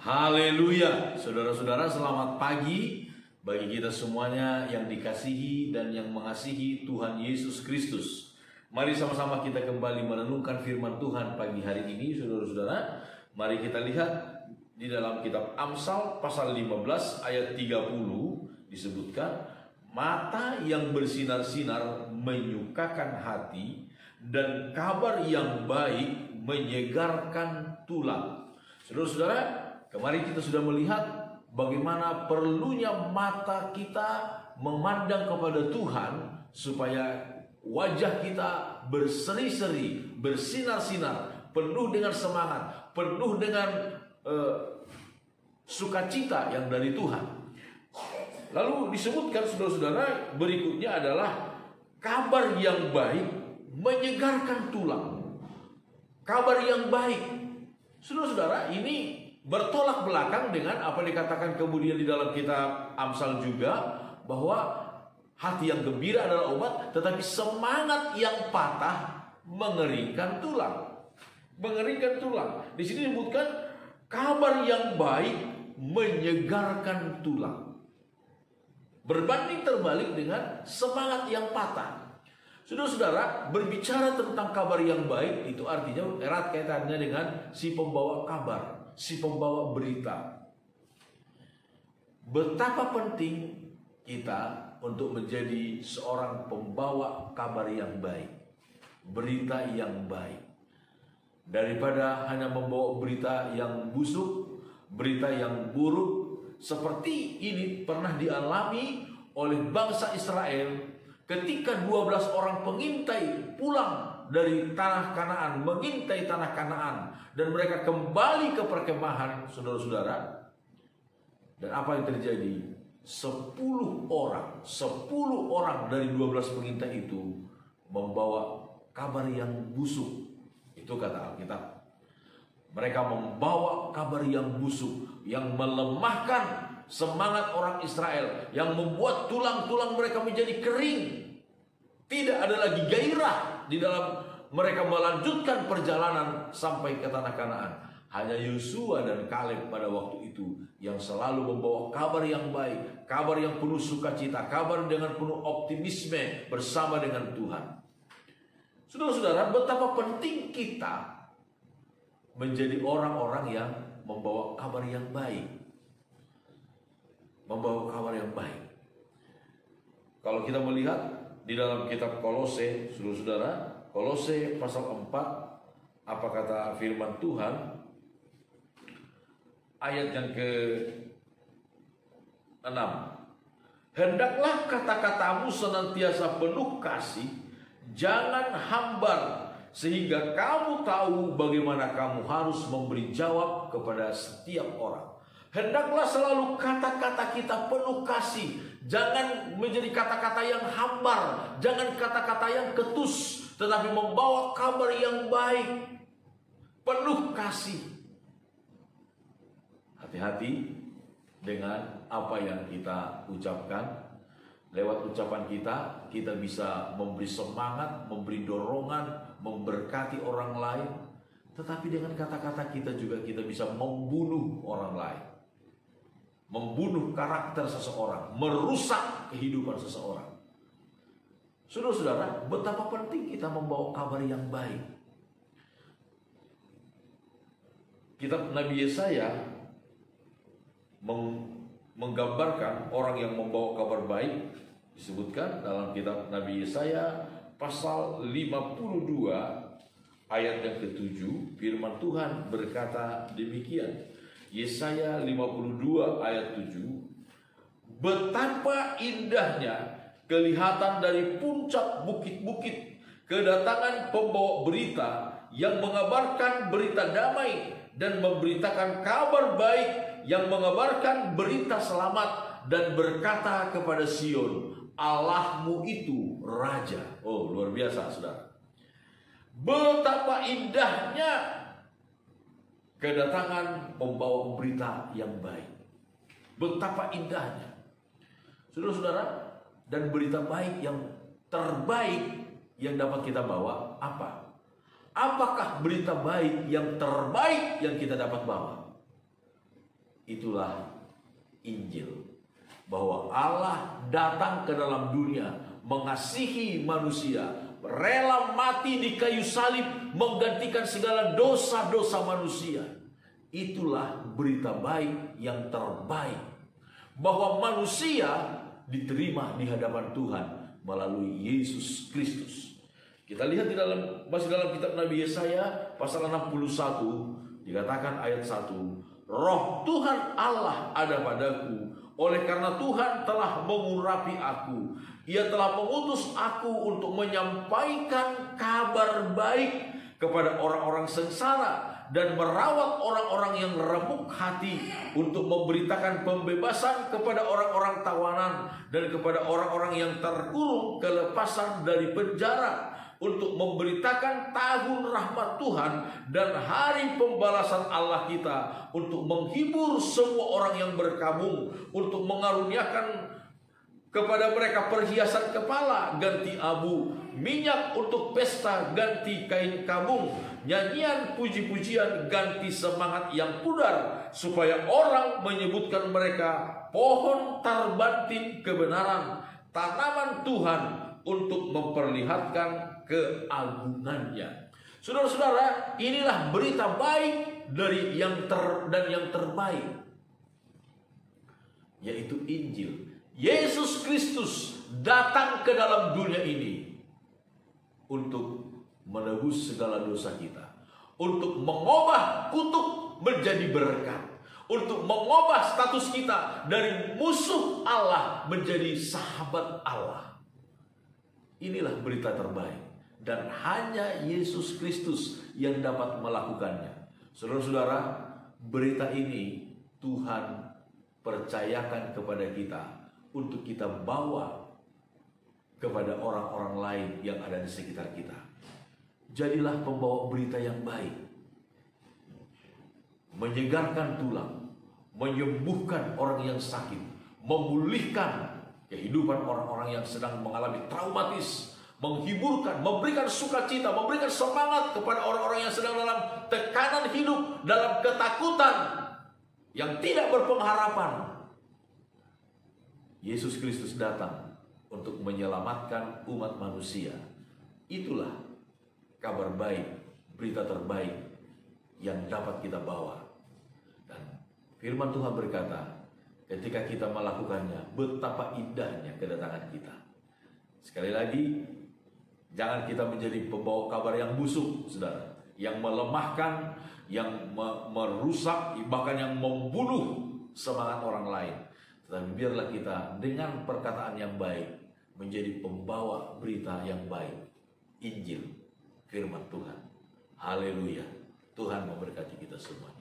Haleluya. Saudara-saudara, selamat pagi bagi kita semuanya yang dikasihi dan yang mengasihi Tuhan Yesus Kristus. Mari sama-sama kita kembali merenungkan firman Tuhan pagi hari ini, saudara-saudara. Mari kita lihat di dalam kitab Amsal pasal 15 ayat 30 disebutkan, mata yang bersinar-sinar menyukakan hati, dan kabar yang baik menyegarkan tulang. Saudara-saudara, kemarin kita sudah melihat bagaimana perlunya mata kita memandang kepada Tuhan supaya wajah kita berseri-seri, bersinar-sinar, penuh dengan semangat, penuh dengan sukacita yang dari Tuhan. Lalu disebutkan, saudara-saudara, berikutnya adalah kabar yang baik menyegarkan tulang. Kabar yang baik, saudara-saudara, ini bertolak belakang dengan apa dikatakan kemudian di dalam kitab Amsal juga, bahwa hati yang gembira adalah obat, tetapi semangat yang patah mengeringkan tulang. Mengeringkan tulang. Di sini disebutkan kabar yang baik menyegarkan tulang. Berbanding terbalik dengan semangat yang patah. Saudara-saudara, berbicara tentang kabar yang baik itu artinya erat kaitannya dengan si pembawa kabar, si pembawa berita. Betapa penting kita untuk menjadi seorang pembawa kabar yang baik, berita yang baik, daripada hanya membawa berita yang busuk, berita yang buruk. Seperti ini pernah dialami oleh bangsa Israel ketika 12 orang pengintai pulang dari tanah Kanaan, mengintai tanah Kanaan, dan mereka kembali ke perkemahan, saudara-saudara. Dan apa yang terjadi? 10 orang dari 12 pengintai itu membawa kabar yang busuk. Itu kata Alkitab. Mereka membawa kabar yang busuk, yang melemahkan semangat orang Israel, yang membuat tulang-tulang mereka menjadi kering. Tidak ada lagi gairah di dalam mereka melanjutkan perjalanan sampai ke tanah Kanaan. Hanya Yosua dan Kaleb pada waktu itu yang selalu membawa kabar yang baik, kabar yang penuh sukacita, kabar dengan penuh optimisme bersama dengan Tuhan. Saudara-saudara, betapa penting kita menjadi orang-orang yang membawa kabar yang baik. Membawa kabar yang baik. Kalau kita melihat di dalam kitab Kolose, saudara-saudara, Kolose pasal 4, apa kata firman Tuhan? Ayat yang ke-6. Hendaklah kata-katamu senantiasa penuh kasih, jangan hambar, sehingga kamu tahu bagaimana kamu harus memberi jawab kepada setiap orang. Hendaklah selalu kata-kata kita penuh kasih. Jangan menjadi kata-kata yang hambar, jangan kata-kata yang ketus, tetapi membawa kabar yang baik, penuh kasih. Hati-hati dengan apa yang kita ucapkan. Lewat ucapan kita, kita bisa memberi semangat, memberi dorongan, memberkati orang lain. Tetapi dengan kata-kata kita juga kita bisa membunuh orang lain, membunuh karakter seseorang, merusak kehidupan seseorang. Saudara-saudara, betapa penting kita membawa kabar yang baik. Kitab Nabi Yesaya menggambarkan orang yang membawa kabar baik. Disebutkan dalam kitab Nabi Yesaya pasal 52 ayat yang ke-7, firman Tuhan berkata demikian. Yesaya 52 ayat 7, betapa indahnya kelihatan dari puncak bukit-bukit kedatangan pembawa berita yang mengabarkan berita damai dan memberitakan kabar baik, yang mengabarkan berita selamat dan berkata kepada Sion, Allahmu itu Raja. Oh, luar biasa, saudara. Betapa indahnya kedatangan pembawa berita yang baik. Betapa indahnya, saudara-saudara. Dan berita baik yang terbaik yang dapat kita bawa apa? Apakah berita baik yang terbaik yang kita dapat bawa? Itulah Injil. Bahwa Allah datang ke dalam dunia, mengasihi manusia, rela mati di kayu salib, menggantikan segala dosa-dosa manusia. Itulah berita baik yang terbaik, bahwa manusia diterima di hadapan Tuhan melalui Yesus Kristus. Kita lihat masih dalam kitab Nabi Yesaya pasal 61, dikatakan ayat 1, Roh Tuhan Allah ada padaku, oleh karena Tuhan telah mengurapi aku. Ia telah mengutus aku untuk menyampaikan kabar baik kepada orang-orang sengsara dan merawat orang-orang yang remuk hati, untuk memberitakan pembebasan kepada orang-orang tawanan dan kepada orang-orang yang terkurung kelepasan dari penjara, untuk memberitakan tahun rahmat Tuhan dan hari pembalasan Allah kita, untuk menghibur semua orang yang berkabung, untuk mengaruniakan kepada mereka perhiasan kepala ganti abu, minyak untuk pesta ganti kain kabung, nyanyian puji-pujian ganti semangat yang pudar, supaya orang menyebutkan mereka pohon tarbantin kebenaran, tanaman Tuhan untuk memperlihatkan keagungannya. Saudara-saudara, inilah berita baik dari yang terbaik, yaitu Injil. Yesus Kristus datang ke dalam dunia ini untuk menebus segala dosa kita, untuk mengubah kutuk menjadi berkat, untuk mengubah status kita dari musuh Allah menjadi sahabat Allah. Inilah berita terbaik, dan hanya Yesus Kristus yang dapat melakukannya. Saudara-saudara, berita ini Tuhan percayakan kepada kita untuk kita bawa kepada orang-orang lain yang ada di sekitar kita. Jadilah pembawa berita yang baik, menyegarkan tulang, menyembuhkan orang yang sakit, memulihkan kehidupan orang-orang yang sedang mengalami traumatis, menghiburkan, memberikan sukacita, memberikan semangat kepada orang-orang yang sedang dalam tekanan hidup, dalam ketakutan yang tidak berpengharapan. Yesus Kristus datang untuk menyelamatkan umat manusia. Itulah kabar baik, berita terbaik yang dapat kita bawa. Dan firman Tuhan berkata, ketika kita melakukannya, betapa indahnya kedatangan kita. Sekali lagi, jangan kita menjadi pembawa kabar yang busuk, saudara, yang melemahkan, yang merusak, bahkan yang membunuh semangat orang lain. Tetapi biarlah kita dengan perkataan yang baik menjadi pembawa berita yang baik, Injil, firman Tuhan. Haleluya. Tuhan memberkati kita semua.